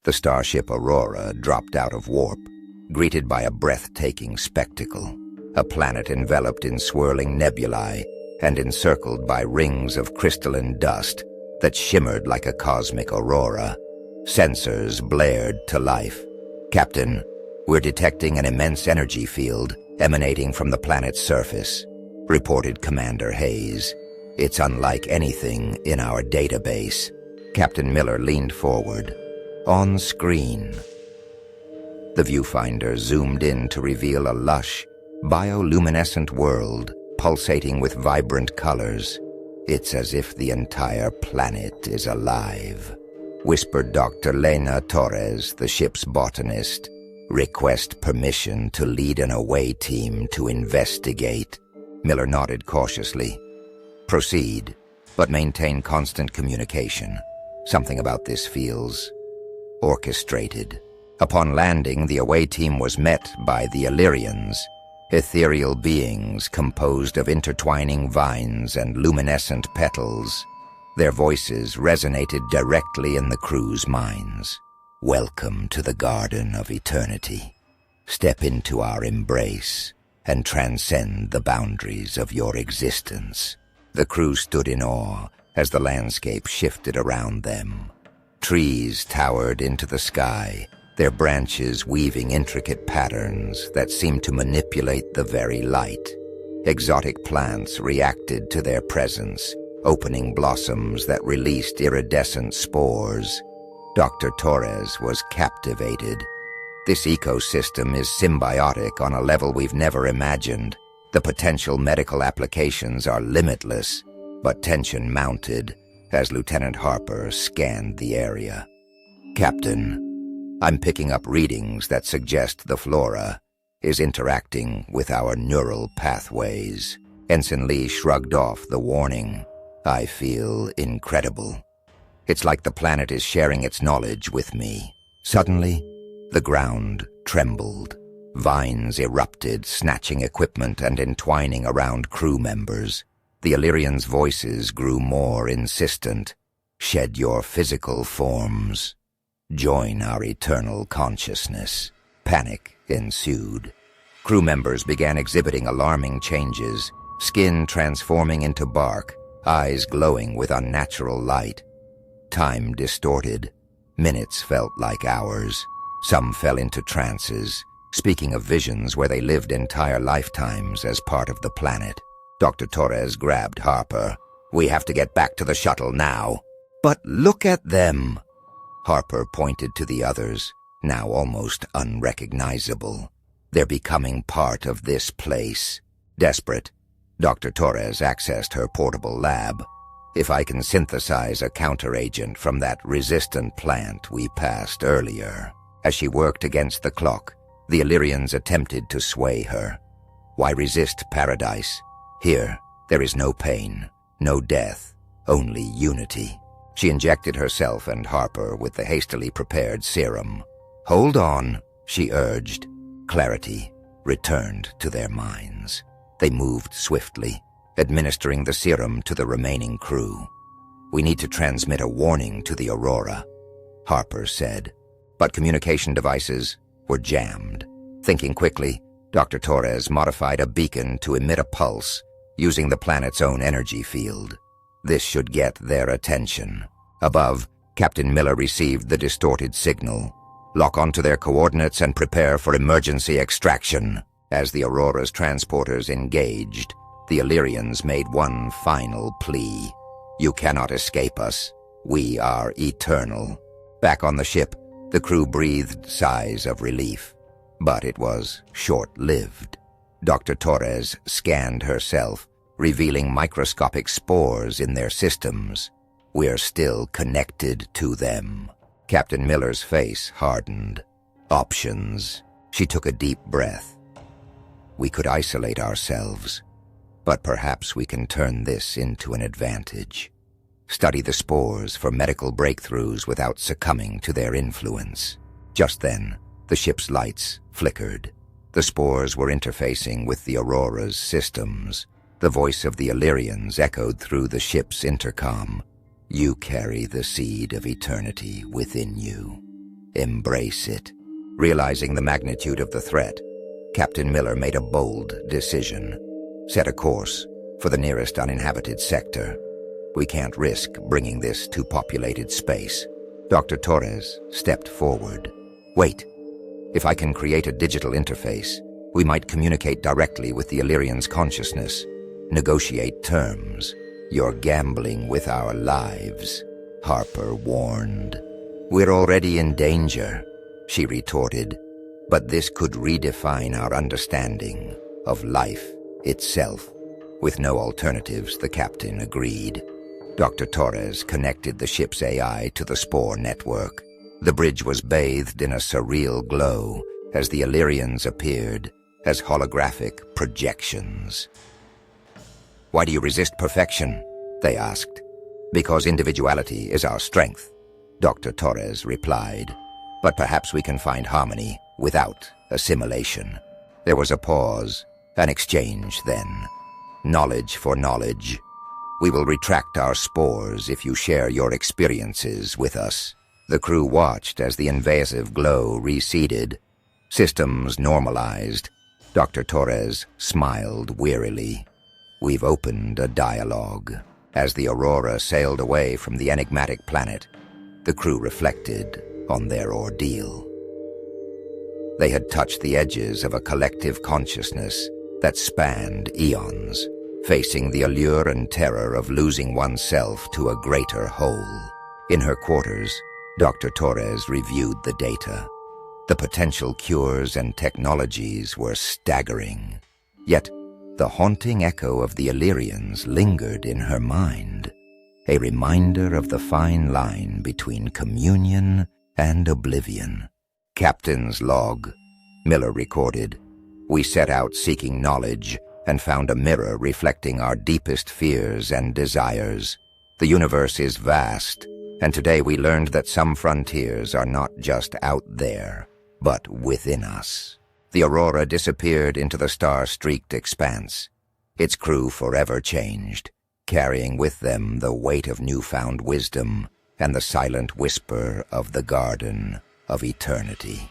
The starship Aurora dropped out of warp, greeted by a breathtaking spectacle, a planet enveloped in swirling nebulae and encircled by rings of crystalline dust that shimmered like a cosmic aurora. Sensors blared to life. "Captain, we're detecting an immense energy field emanating from the planet's surface," reported Commander Hayes. "It's unlike anything in our database." Captain Miller leaned forward. On screen, the viewfinder zoomed in to reveal a lush, bioluminescent world pulsating with vibrant colors. "It's as if the entire planet is alive," whispered Dr. Lena Torres, the ship's botanist. "Request permission to lead an away team to investigate." Miller nodded cautiously. "Proceed, but maintain constant communication. Something about this feels orchestrated." Upon landing, the away team was met by the Elyrians, ethereal beings composed of intertwining vines and luminescent petals. Their voices resonated directly in the crew's minds. "Welcome to the Garden of Eternity. Step into our embrace and transcend the boundaries of your existence." The crew stood in awe as the landscape shifted around them. Trees towered into the sky, their branches weaving intricate patterns that seemed to manipulate the very light. Exotic plants reacted to their presence, opening blossoms that released iridescent spores. Dr. Torres was captivated. "This ecosystem is symbiotic on a level we've never imagined. The potential medical applications are limitless," but tension mounted as Lieutenant Harper scanned the area. "Captain, I'm picking up readings that suggest the flora is interacting with our neural pathways." Ensign Lee shrugged off the warning. "I feel incredible. It's like the planet is sharing its knowledge with me." Suddenly, the ground trembled. Vines erupted, snatching equipment and entwining around crew members. The Elyrians' voices grew more insistent. "Shed your physical forms. Join our eternal consciousness." Panic ensued. Crew members began exhibiting alarming changes, skin transforming into bark, eyes glowing with unnatural light. Time distorted. Minutes felt like hours. Some fell into trances, speaking of visions where they lived entire lifetimes as part of the planet. Dr. Torres grabbed Harper. "We have to get back to the shuttle now." "But look at them!" Harper pointed to the others, now almost unrecognizable. "They're becoming part of this place." Desperate, Dr. Torres accessed her portable lab. "If I can synthesize a counteragent from that resistant plant we passed earlier." As she worked against the clock, the Elyrians attempted to sway her. "Why resist paradise? Here, there is no pain, no death, only unity." She injected herself and Harper with the hastily prepared serum. "Hold on," she urged. Clarity returned to their minds. They moved swiftly, administering the serum to the remaining crew. "We need to transmit a warning to the Aurora," Harper said. But communication devices were jammed. Thinking quickly, Dr. Torres modified a beacon to emit a pulse using the planet's own energy field. This should get their attention. Above, Captain Miller received the distorted signal. "Lock onto their coordinates and prepare for emergency extraction." As the Aurora's transporters engaged, the Elyrians made one final plea. "You cannot escape us. We are eternal." Back on the ship, the crew breathed sighs of relief. But it was short-lived. Dr. Torres scanned herself, revealing microscopic spores in their systems. "We're still connected to them." Captain Miller's face hardened. "Options." She took a deep breath. "We could isolate ourselves, but perhaps we can turn this into an advantage. Study the spores for medical breakthroughs without succumbing to their influence." Just then, the ship's lights flickered. The spores were interfacing with the Aurora's systems. The voice of the Elyrians echoed through the ship's intercom. "You carry the seed of eternity within you. embrace it. Realizing the magnitude of the threat, Captain Miller made a bold decision. Set a course for the nearest uninhabited sector. We can't risk bringing this to populated space. Dr. Torres stepped forward. Wait, if I can create a digital interface, we might communicate directly with the Elyrians' consciousness, negotiate terms. You're gambling with our lives, Harper warned. We're already in danger, she retorted, but this could redefine our understanding of life itself. With no alternatives, the captain agreed. Dr. Torres connected the ship's AI to the spore network. The bridge was bathed in a surreal glow as the Elyrians appeared as holographic projections. Why do you resist perfection? They asked. Because individuality is our strength, Dr. Torres replied. But perhaps we can find harmony without assimilation. There was a pause, an exchange then. Knowledge for knowledge. We will retract our spores if you share your experiences with us. The crew watched as the invasive glow receded. Systems normalized. Dr. Torres smiled wearily. We've opened a dialogue. As the Aurora sailed away from the enigmatic planet, the crew reflected on their ordeal. They had touched the edges of a collective consciousness that spanned eons, facing the allure and terror of losing oneself to a greater whole. In her quarters, Dr. Torres reviewed the data. The potential cures and technologies were staggering. Yet, the haunting echo of the Elyrians lingered in her mind, a reminder of the fine line between communion and oblivion. Captain's log, Miller recorded. We set out seeking knowledge and found a mirror reflecting our deepest fears and desires. The universe is vast, and today we learned that some frontiers are not just out there, but within us. The Aurora disappeared into the star-streaked expanse, its crew forever changed, carrying with them the weight of newfound wisdom and the silent whisper of the Garden of Eternity.